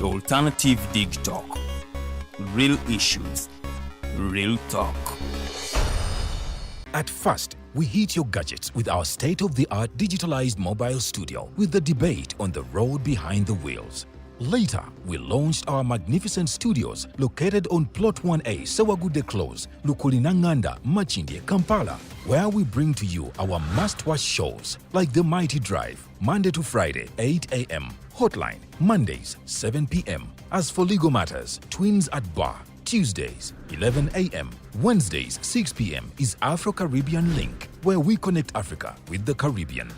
Alternative Dig Talk. Real issues, real talk. At first, we hit your gadgets with our state-of-the-art digitalized mobile studio with the debate on the road behind the wheels. Later, we launched our magnificent studios located on Plot 1A, Sewagude Close, Lukulinanganda, Machindye, Kampala, where we bring to you our must-watch shows like The Mighty Drive, Monday to Friday, 8 a.m., Hotline, Mondays, 7 p.m. As for legal matters, Twins at Bar, Tuesdays, 11 a.m., Wednesdays, 6 p.m. is Afro-Caribbean Link, where we connect Africa with the Caribbean.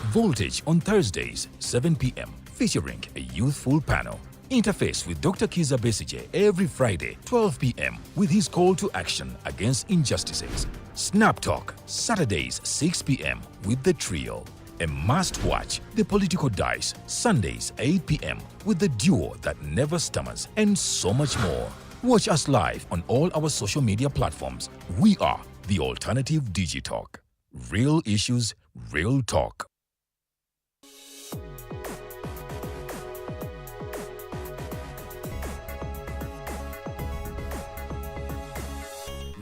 Voltage on Thursdays, 7 p.m., featuring a youthful panel. Interface with Dr. Kiza Besije every Friday, 12 p.m. with his call to action against injustices. Snap Talk, Saturdays, 6 p.m. with the trio. A must-watch, The Political Dice, Sundays, 8 p.m. with the duo that never stammers, and so much more. Watch us live on all our social media platforms. We are the Alternative Digitalk. Real issues, real talk.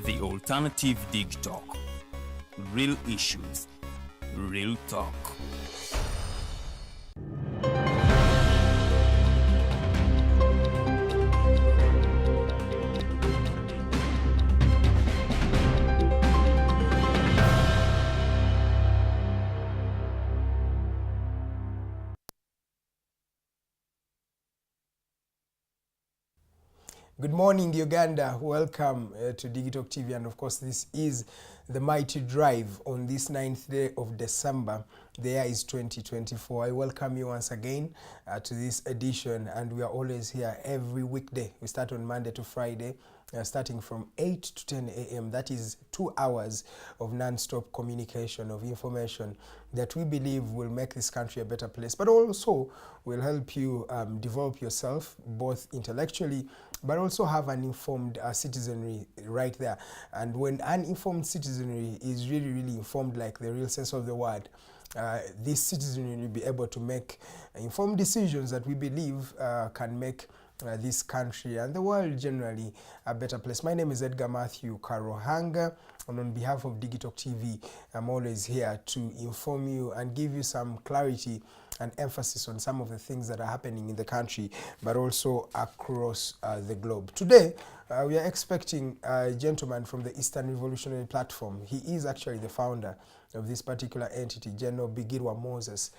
The Alternative Dig Talk. Real issues, real talk. Good morning, Uganda. Welcome to Digitalk TV, and of course this is the Mighty Drive on this 9th day of December. The year is 2024. I welcome you once again to this edition, and we are always here every weekday. We start on Monday to Friday, starting from 8 to 10 a.m. That is 2 hours of non-stop communication, of information that we believe will make this country a better place, but also will help you develop yourself both intellectually, but also have an informed citizenry right there. And when an informed citizenry is really, really informed, like the real sense of the word, this citizenry will be able to make informed decisions that we believe can make this country and the world generally a better place. My name is Edgar Mathew Karuhanga, and on behalf of Digitalk TV, I'm always here to inform you and give you some clarity and emphasis on some of the things that are happening in the country, but also across the globe. Today, we are expecting a gentleman from the Eastern Revolutionary Platform. He is actually the founder of this particular entity, General Biki Moses,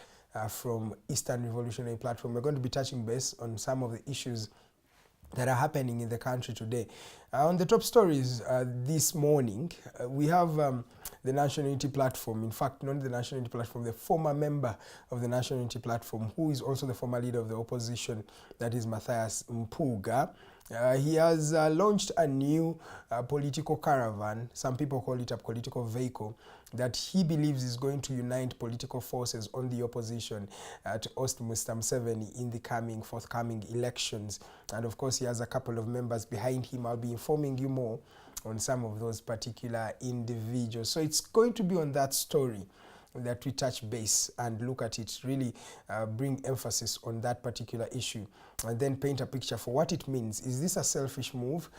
from Eastern Revolutionary Platform. We're going to be touching base on some of the issues that are happening in the country today. On the top stories this morning, we have the National Unity Platform. In fact, not the National Unity Platform, the former member of the National Unity Platform, who is also the former leader of the opposition, that is Matthias Mpuuga. He has launched a new political caravan. Some people call it a political vehicle that he believes is going to unite political forces on the opposition to oust Mr. Museveni in the forthcoming elections. And of course, he has a couple of members behind him. I'll be informing you more on some of those particular individuals. So it's going to be on that story that we touch base and look at it, really bring emphasis on that particular issue, and then paint a picture for what it means. Is this a selfish move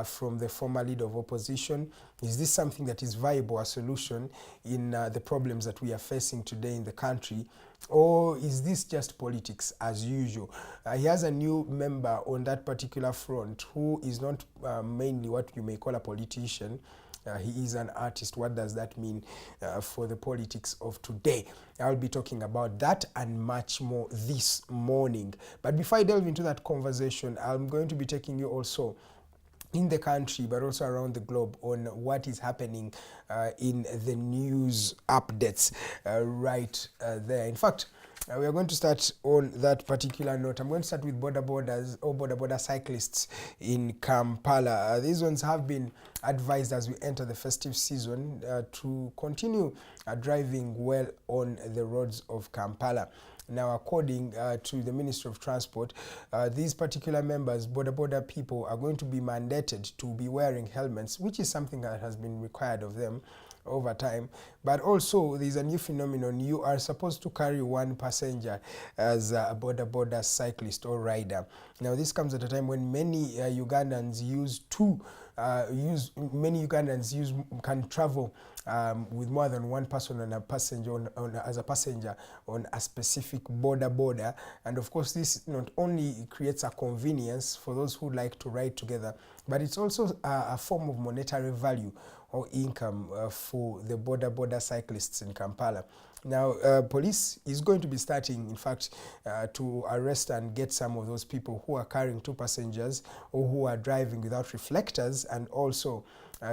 from the former leader of opposition? Is this something that is viable, a solution in the problems that we are facing today in the country? Or is this just politics as usual? He has a new member on that particular front who is not mainly what you may call a politician. He is an artist. What does that mean for the politics of today? I'll be talking about that and much more this morning. But before I delve into that conversation, I'm going to be taking you also in the country, but also around the globe, on what is happening in the news updates right there. In fact, we are going to start on that particular note. I'm going to start with border cyclists in Kampala. These ones have been advised as we enter the festive season to continue driving well on the roads of Kampala. Now, according to the Ministry of Transport, these particular members, border people, are going to be mandated to be wearing helmets, which is something that has been required of them over time. But also there's a new phenomenon. You are supposed to carry one passenger as a border cyclist or rider. Now this comes at a time when many Ugandans can travel with more than one person on a passenger as a passenger on a specific border, and of course this not only creates a convenience for those who like to ride together, but it's also a form of monetary value or income for the border cyclists in Kampala. Now, police is going to be starting, in fact, to arrest and get some of those people who are carrying two passengers or who are driving without reflectors and also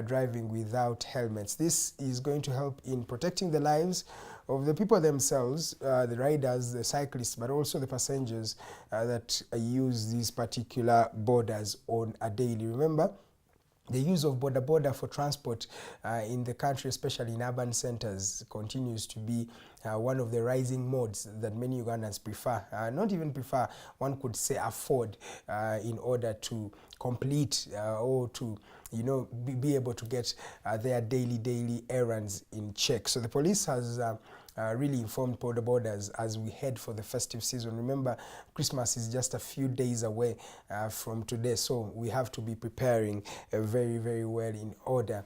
driving without helmets. This is going to help in protecting the lives of the people themselves, the riders, the cyclists, but also the passengers that use these particular borders on a daily. Remember, the use of border for transport in the country, especially in urban centers, continues to be one of the rising modes that many Ugandans prefer. Not even prefer, one could say afford, in order to complete or to be able to get their daily errands in check. So the police has really informed borders as we head for the festive season. Remember, Christmas is just a few days away from today, so we have to be preparing very well in order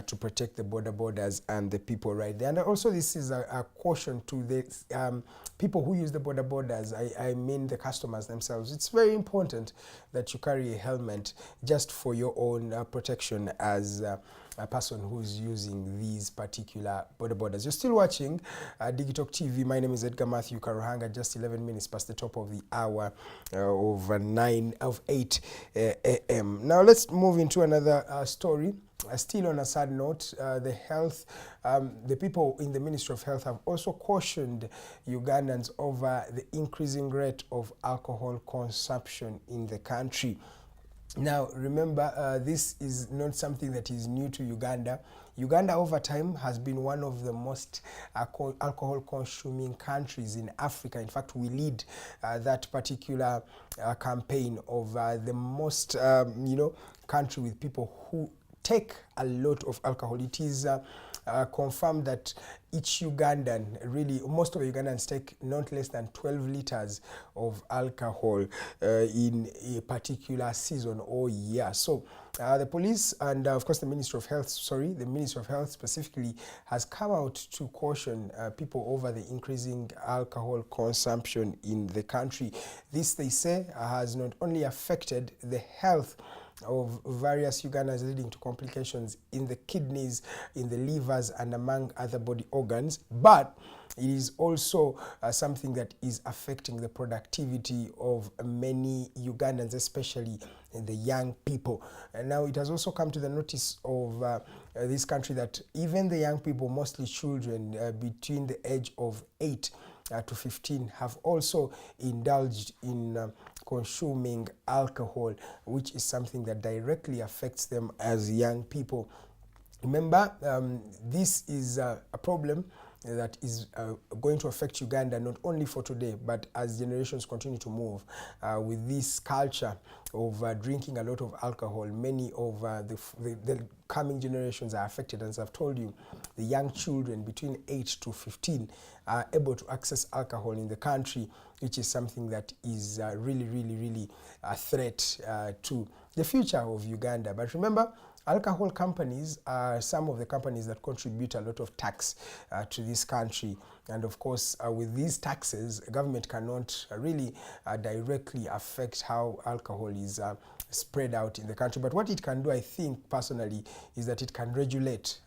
to protect the borders and the people right there. And also this is a caution to the people who use the borders, I mean the customers themselves. It's very important that you carry a helmet just for your own protection as a person who's using these particular borders. You're still watching Digitalk TV. My name is Edgar Mathew Karuhanga. Just 11 minutes past the top of the hour of 8 a.m. Now let's move into another story. Still on a sad note, the people in the Ministry of Health have also cautioned Ugandans over the increasing rate of alcohol consumption in the country. Now remember, this is not something that is new to Uganda. Uganda over time has been one of the most alcohol consuming countries in Africa. In fact, we lead that particular campaign of the most country with people who take a lot of alcohol. It is confirmed that each Ugandan, really most of the Ugandans, take not less than 12 liters of alcohol in a particular season or year. So the police and of course the Ministry of Health specifically has come out to caution people over the increasing alcohol consumption in the country. This, they say, has not only affected the health of various Ugandans, leading to complications in the kidneys, in the livers, and among other body organs, but it is also something that is affecting the productivity of many Ugandans, especially the young people. And now it has also come to the notice of this country that even the young people, mostly children between the age of 8 to 15, have also indulged in consuming alcohol, which is something that directly affects them as young people. Remember, this is a problem that is going to affect Uganda not only for today, but as generations continue to move with this culture of drinking a lot of alcohol. Many of the coming generations are affected. As I've told you, the young children between 8 to 15 are able to access alcohol in the country, which is something that is really a threat to the future of Uganda. But remember, alcohol companies are some of the companies that contribute a lot of tax to this country. And of course, with these taxes, government cannot really directly affect how alcohol is spread out in the country. But what it can do, I think personally, is that it can regulate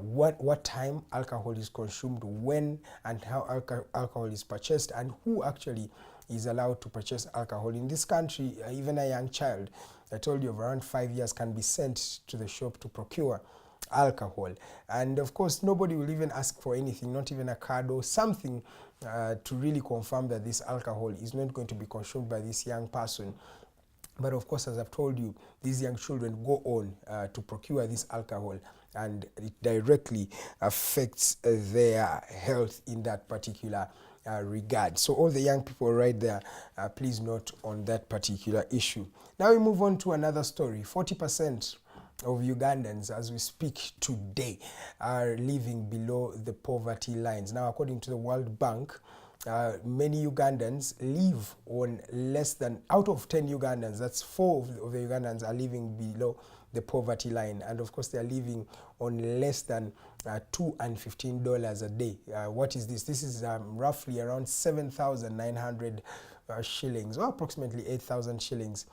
what time alcohol is consumed, when and how alcohol is purchased, and who actually is allowed to purchase alcohol. In this country, even a young child, I told you, of around 5 years, can be sent to the shop to procure alcohol. And of course, nobody will even ask for anything, not even a card or something to really confirm that this alcohol is not going to be consumed by this young person. But of course, as I've told you, these young children go on to procure this alcohol, and it directly affects their health in that particular regard. So all the young people right there, please note on that particular issue. Now we move on to another story. 40% of Ugandans as we speak today are living below the poverty lines. Now, according to the World Bank, many Ugandans live on less than, out of 10 Ugandans, that's 4 of the Ugandans are living below the poverty line. And of course, they are living on less than $215 a day. What is this? This is roughly around 7,900 shillings, or approximately 8,000 shillings.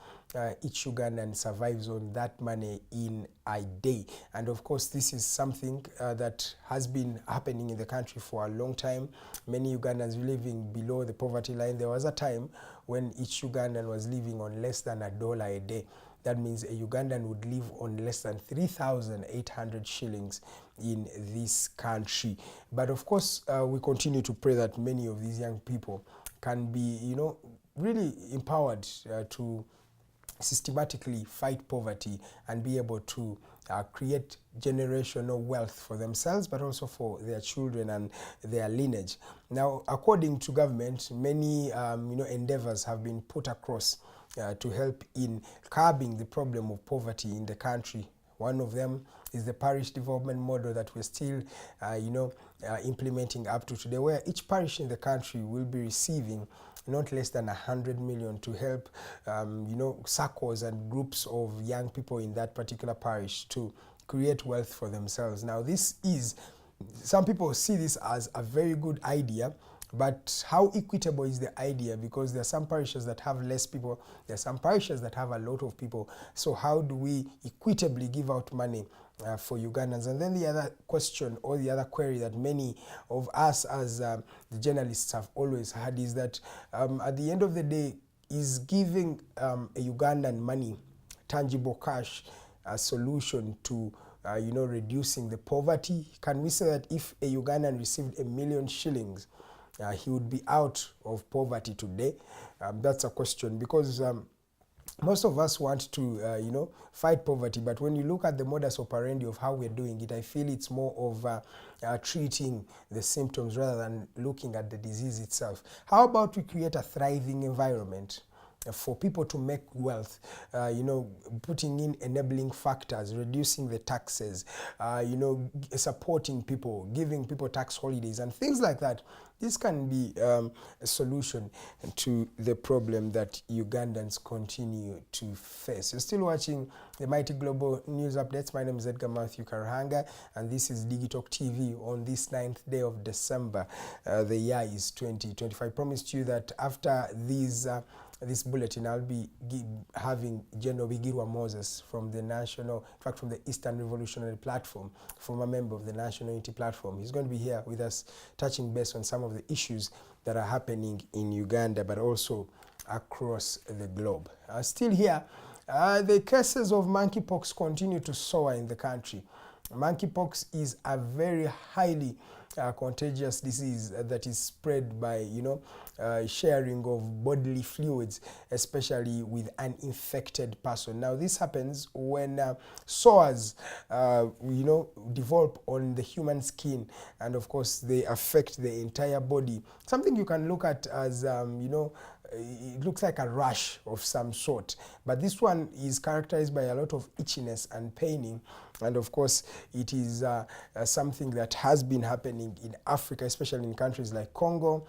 Each Ugandan survives on that money in a day. And of course, this is something that has been happening in the country for a long time. Many Ugandans living below the poverty line. There was a time when each Ugandan was living on less than $1 a day. That means a Ugandan would live on less than 3,800 shillings in this country. But of course, we continue to pray that many of these young people can be, really empowered to systematically fight poverty and be able to create generational wealth for themselves, but also for their children and their lineage. Now, according to government, many endeavors have been put across to help in curbing the problem of poverty in the country. One of them is the parish development model that we're still, implementing up to today, where each parish in the country will be receiving not less than 100 million to help, circles and groups of young people in that particular parish to create wealth for themselves. Now, this is, some people see this as a very good idea, but how equitable is the idea? Because there are some parishes that have less people, there are some parishes that have a lot of people. So how do we equitably give out money for Ugandans? And then the other question, or the other query that many of us as the journalists have always had is that at the end of the day, is giving a Ugandan money, tangible cash, a solution to reducing the poverty? Can we say that if a Ugandan received 1 million shillings, he would be out of poverty today? That's a question, because most of us want to, fight poverty, but when you look at the modus operandi of how we're doing it, I feel it's more of treating the symptoms rather than looking at the disease itself. How about we create a thriving environment for people to make wealth, putting in enabling factors, reducing the taxes, supporting people, giving people tax holidays and things like that. This can be a solution to the problem that Ugandans continue to face. You're still watching the Mighty Global News Updates. My name is Edgar Mathew Karuhanga, and this is Digitalk TV on this 9th day of December. The year is 2025. I promised you that after this bulletin, I'll be having General Bigirwa Moses from the from the Eastern Revolutionary Platform, former member of the National Unity Platform. He's going to be here with us, touching base on some of the issues that are happening in Uganda, but also across the globe. Still here, the cases of monkeypox continue to soar in the country. Monkeypox is a very highly contagious disease that is spread by sharing of bodily fluids, especially with an infected person. Now, this happens when sores develop on the human skin, and of course they affect the entire body. Something you can look at as it looks like a rash of some sort, but this one is characterized by a lot of itchiness and paining. And of course, it is something that has been happening in Africa, especially in countries like Congo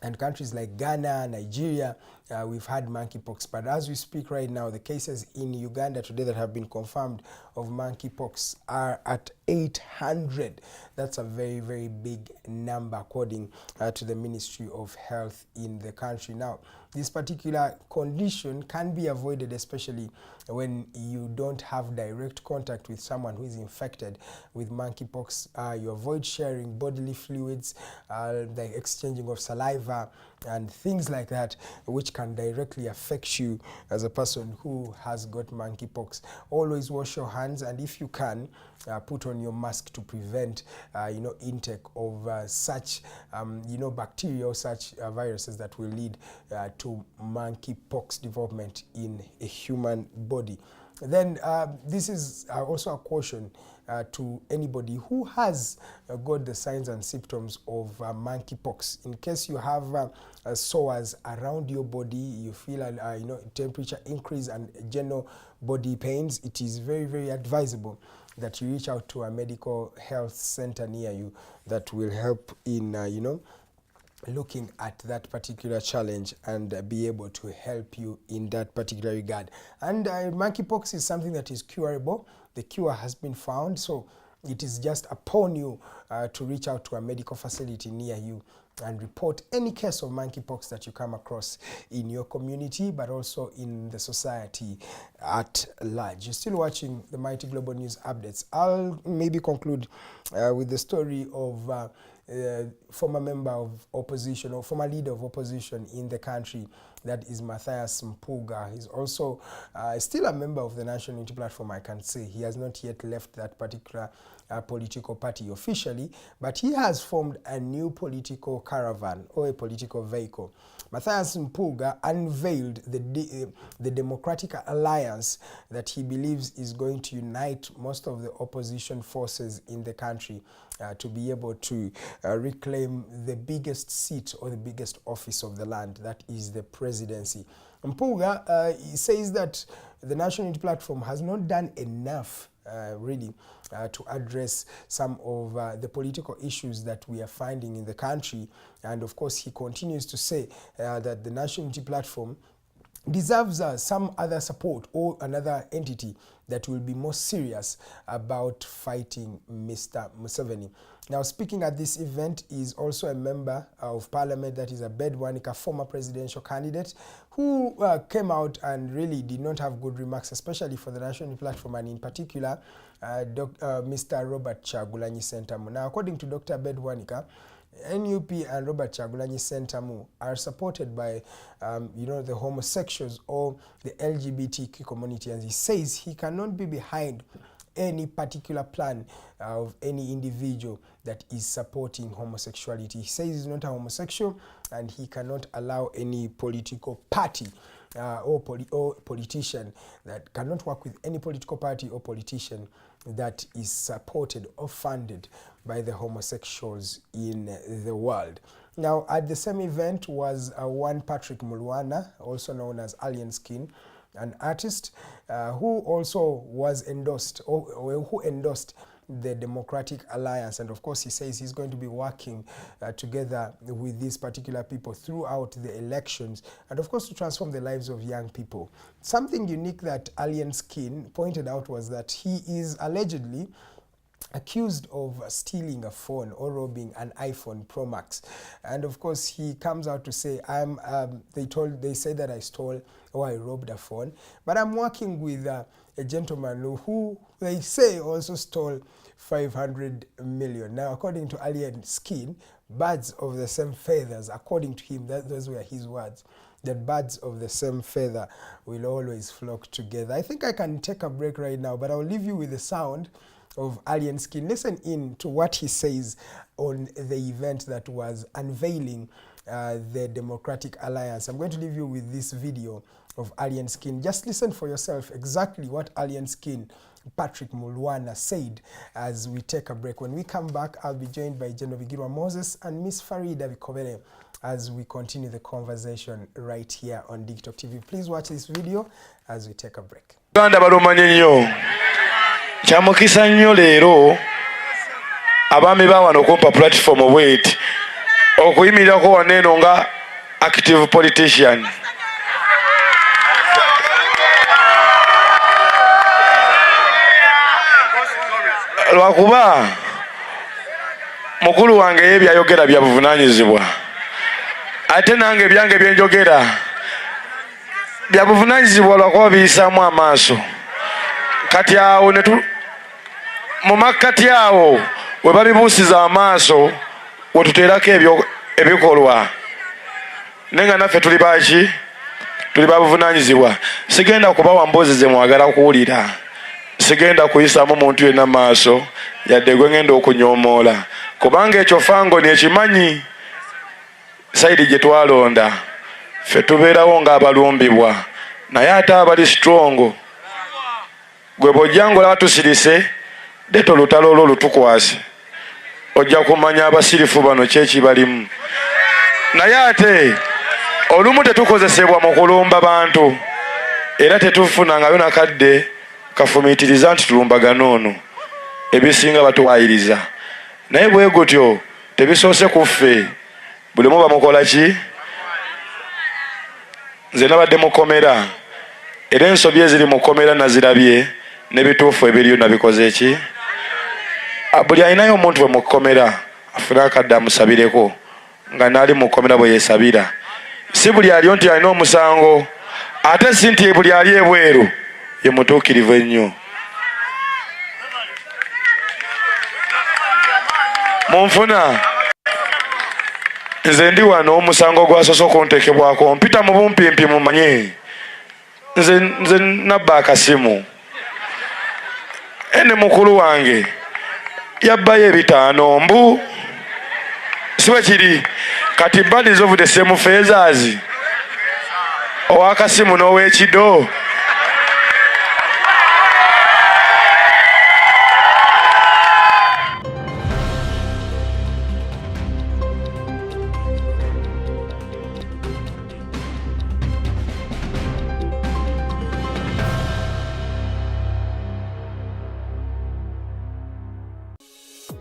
and countries like Ghana, Nigeria. We've had monkeypox, but as we speak right now, the cases in Uganda today that have been confirmed of monkeypox are at 800. That's a very, very big number according to the Ministry of Health in the country. Now, this particular condition can be avoided, especially when you don't have direct contact with someone who is infected with monkeypox. You avoid sharing bodily fluids, the exchanging of saliva and things like that, which can directly affect you as a person who has got monkeypox. Always wash your hands, and if you can, put on your mask to prevent intake of such bacteria or such viruses that will lead to monkeypox development in a human body. Then this is also a caution to anybody who has got the signs and symptoms of monkeypox. In case you have sores around your body, you feel temperature increase and general body pains, it is very, very advisable that you reach out to a medical health center near you that will help in looking at that particular challenge and be able to help you in that particular regard. And monkeypox is something that is curable. The cure has been found, so it is just upon you to reach out to a medical facility near you and report any case of monkeypox that you come across in your community, but also in the society at large. You're still watching the Mighty Global News Updates. I'll maybe conclude with the story of former member of opposition or former leader of opposition in the country, that is Matthias Mpuuga. He's also still a member of the National Unity Platform, I can say. He has not yet left that particular political party officially, but he has formed a new political caravan or a political vehicle. Matthias Mpuuga unveiled the Democratic Alliance that he believes is going to unite most of the opposition forces in the country to be able to reclaim the biggest seat or the biggest office of the land, that is the presidency. Mpuuga says that the National Unity Platform has not done enough really to address some of the political issues that we are finding in the country. And of course, he continues to say that the National Unity Platform deserves some other support or another entity that will be more serious about fighting Mr. Museveni. Now, speaking at this event is also a member of parliament, that is Byelarikiriza, former presidential candidate, who came out and really did not have good remarks, especially for the National Unity Platform, and in particular, Mr. Robert Kyagulanyi Ssentamu. Now, according to Dr. Byelarikiriza, NUP and Robert Kyagulanyi Ssentamu are supported by, the homosexuals or the LGBTQ community, and he says he cannot be behind any particular plan of any individual that is supporting homosexuality. He says he's not a homosexual and he cannot allow any political party or politician that cannot work with any political party or politician that is supported or funded by the homosexuals in the world. Now, at the same event was one Patrick Mulwana, also known as Alien Skin, an artist who also was endorsed or who endorsed the Democratic Alliance. And of course, he says he's going to be working together with these particular people throughout the elections, and of course to transform the lives of young people. Something unique that Alien Skin pointed out was that he is allegedly accused of stealing a phone or robbing an iPhone Pro Max. And of course, he comes out to say, they say that I stole or I robbed a phone, but I'm working with a gentleman who they say also stole 500 million. Now, according to Alien Skin, birds of the same feathers, according to him, those were his words, that birds of the same feather will always flock together. I think I can take a break right now, but I'll leave you with the sound of Alien Skin. Listen in to what he says on the event that was unveiling the Democratic Alliance. I'm going to leave you with this video of Alien Skin. Just listen for yourself exactly what Alien Skin Patrick Mulwana said as we take a break. When we come back, I'll be joined by Genevieve Moses and Miss Farida Bikobere as we continue the conversation right here on Digital TV. Please watch this video as we take a break. Kyamukisa nnyo leero abaami bawano okumpa platform wait okuyimirirako waneeno nga active politician. Lwakuba mukulu wange ye byayogera bya buvunaanyizibwa, ate nange ebyange byenjogera bya buvunaanyizibwa lwakuba biyisaamu amaaso. Kati awo mu makkati awo we babibuusiza amaaso we tuteerako ebikolwa. Nenga naffe tuli baki? Tuli babuvunaanyizibwa. Sigenda kubawa mboozi ze mwagala kuwulira. Sigenda kuyisaamu muntu yenna maaso yadde gwe ngenda okunyoomoola. Kubanga ekyo fango n'ekimanyi sayidi gye twalonda. Ffe tubeerawo ng'abalumbibwa. Naye ate abali strong gwe bw'ojjangola batusirise leeta olutalo olwo lutukwase ojja kumanya abasirifu bano kyekibalimu. Naye ate olumu tetukozesebwa mu kulumba bantu era tetufunangayo nakadde kafumiitiriza nti tulumbagana ono, ebisinga batuwayiriza. Naye bwe gutyo tebisoose ku ffe, buli mu bamukola ki? Nze nabadde mukomera era ensobi eziri mukomera nazirabye n'ebituufu ebiriyo nabikoze eki. Buli alinayo omuntu bwe mukomera afuna akadde amusabireko nga naali mukomera bwe yeesabira. Si buli aliyo nti alina omusango, ate si nti buli ali ebweru ye mutuukirivu ennyo. Munfuna nze ndi wano omusango gwasoose okuntekebwako mpita mu bumpimpi mumanye nze nabba akasimu ene mukulu wange yabbayo ebitaano mbu siwe kiri kati bodies of the same feathers owakasimu n'owekido